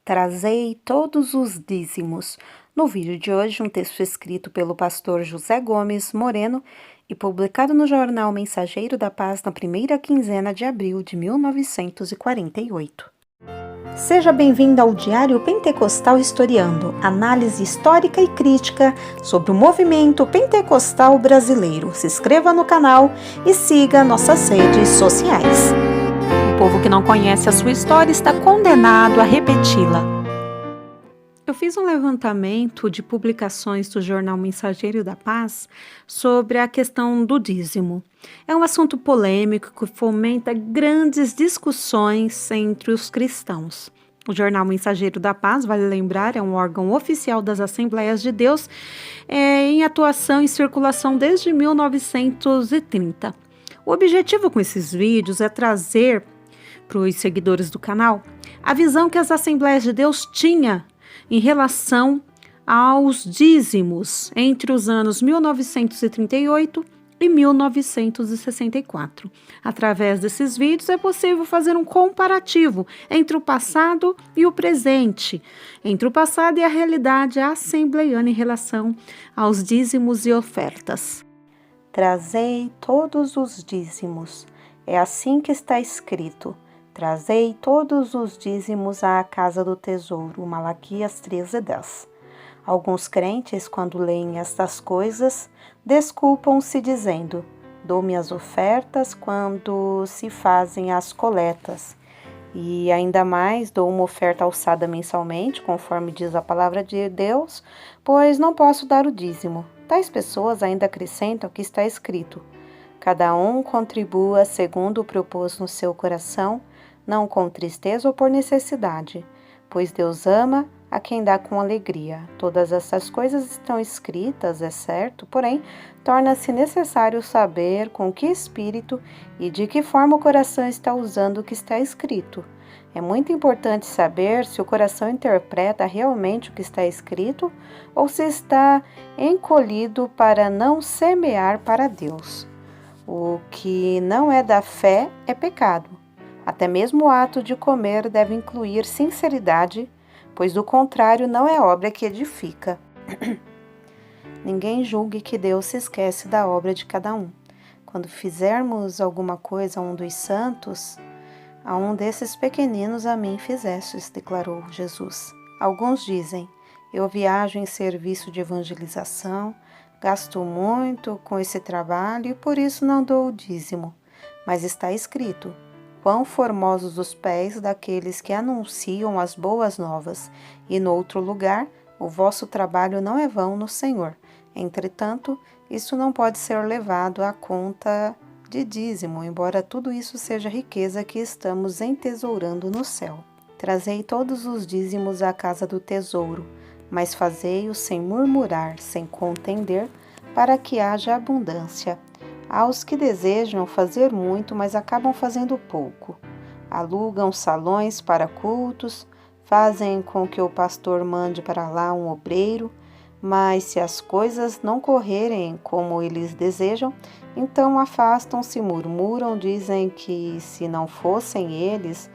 Trazei todos os dízimos. No vídeo de hoje, um texto escrito pelo pastor José Gomes Moreno e publicado no jornal Mensageiro da Paz na primeira quinzena de abril de 1948. Seja bem-vindo ao Diário Pentecostal Historiando, análise histórica e crítica sobre o movimento pentecostal brasileiro. Se inscreva no canal e siga nossas redes sociais. O povo que não conhece a sua história está condenado a repeti-la. Eu fiz um levantamento de publicações do jornal Mensageiro da Paz sobre a questão do dízimo. É um assunto polêmico que fomenta grandes discussões entre os cristãos. O jornal Mensageiro da Paz, vale lembrar, é um órgão oficial das Assembleias de Deus, em atuação e circulação desde 1930. O objetivo com esses vídeos é trazer para os seguidores do canal a visão que as Assembleias de Deus tinham em relação aos dízimos entre os anos 1938 e 1964. Através desses vídeos é possível fazer um comparativo entre o passado e o presente, entre o passado e a realidade assembleiana em relação aos dízimos e ofertas. Trazei todos os dízimos. É assim que está escrito. Trazei todos os dízimos à casa do tesouro. Malaquias 13:10. Alguns crentes, quando leem estas coisas, desculpam-se dizendo: dou-me as ofertas quando se fazem as coletas. E ainda mais, dou uma oferta alçada mensalmente, conforme diz a palavra de Deus, pois não posso dar o dízimo. Tais pessoas ainda acrescentam o que está escrito: cada um contribua segundo o propôs no seu coração, não com tristeza ou por necessidade, pois Deus ama a quem dá com alegria. Todas essas coisas estão escritas, é certo, porém, torna-se necessário saber com que espírito e de que forma o coração está usando o que está escrito. É muito importante saber se o coração interpreta realmente o que está escrito ou se está encolhido para não semear para Deus. O que não é da fé é pecado. Até mesmo o ato de comer deve incluir sinceridade, pois do contrário não é obra que edifica. Ninguém julgue que Deus se esquece da obra de cada um. Quando fizermos alguma coisa a um dos santos, a um desses pequeninos a mim fizestes, declarou Jesus. Alguns dizem: eu viajo em serviço de evangelização, gasto muito com esse trabalho e por isso não dou o dízimo. Mas está escrito: quão formosos os pés daqueles que anunciam as boas novas. E no outro lugar, o vosso trabalho não é vão no Senhor. Entretanto, isso não pode ser levado à conta de dízimo, embora tudo isso seja riqueza que estamos entesourando no céu. Trazei todos os dízimos à casa do tesouro, mas fazei-o sem murmurar, sem contender, para que haja abundância. Há os que desejam fazer muito, mas acabam fazendo pouco. Alugam salões para cultos, fazem com que o pastor mande para lá um obreiro, mas se as coisas não correrem como eles desejam, então afastam-se, murmuram, dizem que se não fossem eles,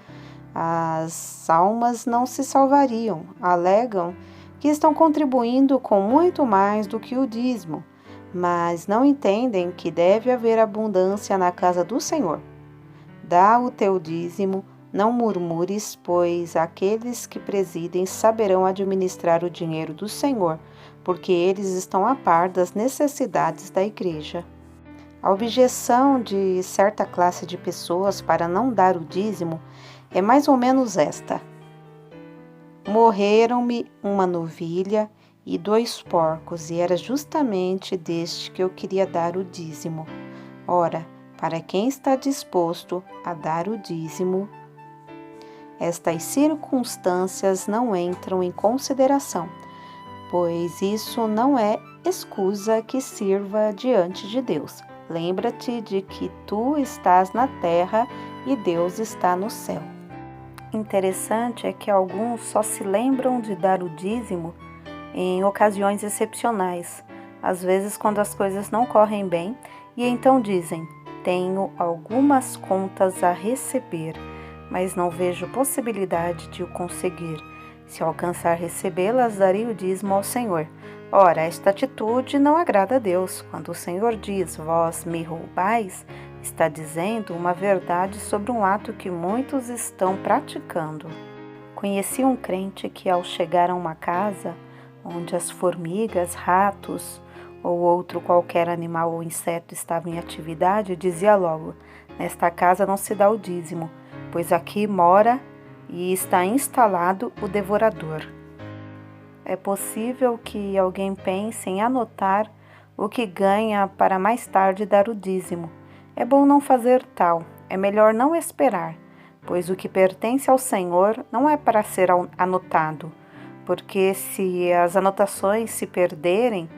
as almas não se salvariam, alegam que estão contribuindo com muito mais do que o dízimo, mas não entendem que deve haver abundância na casa do Senhor. Dá o teu dízimo, não murmures, pois aqueles que presidem saberão administrar o dinheiro do Senhor, porque eles estão a par das necessidades da igreja. A objeção de certa classe de pessoas para não dar o dízimo é mais ou menos esta: morreram-me uma novilha e 2 porcos, e era justamente deste que eu queria dar o dízimo. Ora, para quem está disposto a dar o dízimo, estas circunstâncias não entram em consideração, pois isso não é escusa que sirva diante de Deus. Lembra-te de que tu estás na terra e Deus está no céu. Interessante é que alguns só se lembram de dar o dízimo em ocasiões excepcionais, às vezes quando as coisas não correm bem, e então dizem: tenho algumas contas a receber, mas não vejo possibilidade de o conseguir. Se alcançar recebê-las, daria o dízimo ao Senhor. Ora, esta atitude não agrada a Deus. Quando o Senhor diz, vós me roubais, está dizendo uma verdade sobre um ato que muitos estão praticando. Conheci um crente que, ao chegar a uma casa onde as formigas, ratos ou outro qualquer animal ou inseto estava em atividade, dizia logo, nesta casa não se dá o dízimo, pois aqui mora e está instalado o devorador. É possível que alguém pense em anotar o que ganha para mais tarde dar o dízimo. É bom não fazer tal, é melhor não esperar, pois o que pertence ao Senhor não é para ser anotado, porque se as anotações se perderem,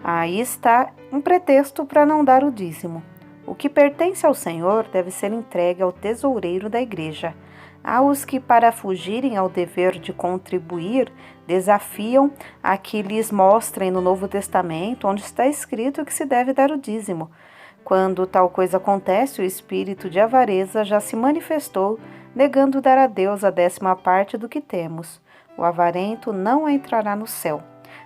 aí está um pretexto para não dar o dízimo. O que pertence ao Senhor deve ser entregue ao tesoureiro da igreja. Há os que, para fugirem ao dever de contribuir, desafiam a que lhes mostrem no Novo Testamento onde está escrito que se deve dar o dízimo. Quando tal coisa acontece, o espírito de avareza já se manifestou, negando dar a Deus a 10ª parte do que temos. O avarento não entrará no céu.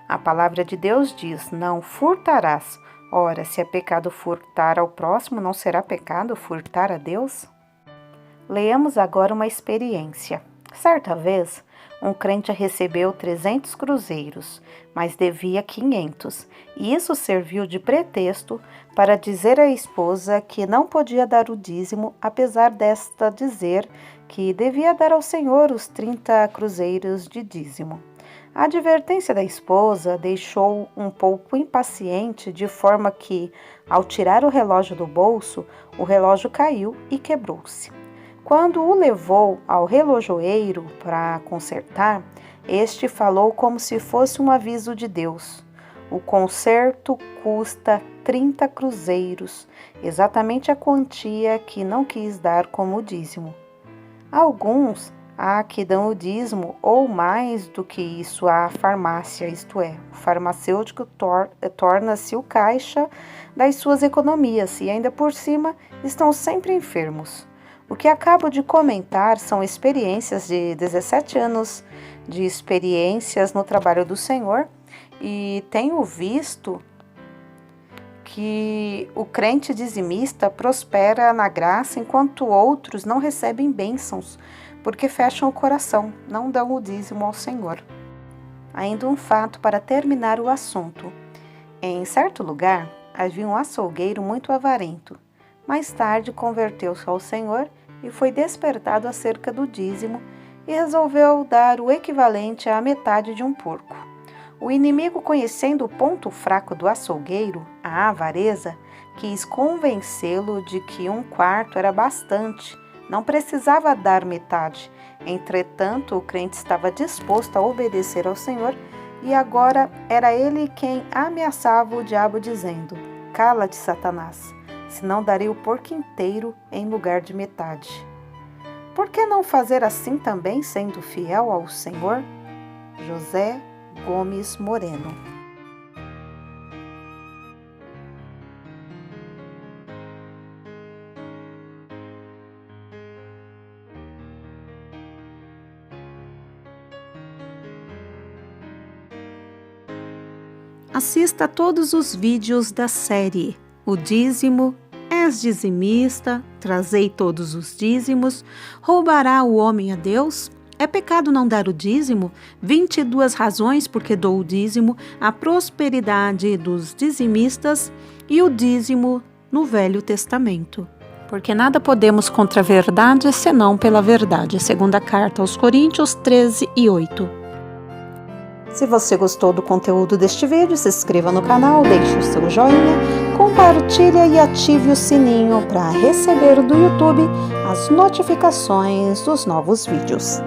A palavra de Deus diz, não furtarás. Ora, se é pecado furtar ao próximo, não será pecado furtar a Deus? Leamos agora uma experiência. Certa vez, um crente recebeu 300 cruzeiros, mas devia 500, e isso serviu de pretexto para dizer à esposa que não podia dar o dízimo, apesar desta dizer que devia dar ao Senhor os 30 cruzeiros de dízimo. A advertência da esposa deixou um pouco impaciente, de forma que, ao tirar o relógio do bolso, o relógio caiu e quebrou-se. Quando o levou ao relojoeiro para consertar, este falou como se fosse um aviso de Deus. O conserto custa 30 cruzeiros, exatamente a quantia que não quis dar como dízimo. Alguns há que dão o dízimo ou mais do que isso à farmácia, isto é, o farmacêutico torna-se o caixa das suas economias e ainda por cima estão sempre enfermos. O que acabo de comentar são experiências de 17 anos de experiências no trabalho do Senhor e tenho visto que o crente dizimista prospera na graça enquanto outros não recebem bênçãos porque fecham o coração, não dão o dízimo ao Senhor. Ainda um fato para terminar o assunto. Em certo lugar havia um açougueiro muito avarento. Mais tarde converteu-se ao Senhor e foi despertado acerca do dízimo e resolveu dar o equivalente à metade de um porco. O inimigo, conhecendo o ponto fraco do açougueiro, a avareza, quis convencê-lo de que 1/4 era bastante, não precisava dar metade. Entretanto, o crente estava disposto a obedecer ao Senhor e agora era ele quem ameaçava o diabo dizendo, cala-te, Satanás, senão darei o porco inteiro em lugar de metade. Por que não fazer assim também, sendo fiel ao Senhor? José Gomes Moreno. Assista a todos os vídeos da série O Dízimo, És Dizimista, Trazei Todos os Dízimos, Roubará o Homem a Deus? É pecado não dar o dízimo? 22 razões porque dou o dízimo, a prosperidade dos dizimistas e o dízimo no Velho Testamento. Porque nada podemos contra a verdade senão pela verdade. Segunda carta aos Coríntios 13:8. Se você gostou do conteúdo deste vídeo, se inscreva no canal, deixe o seu joinha, compartilhe e ative o sininho para receber do YouTube as notificações dos novos vídeos.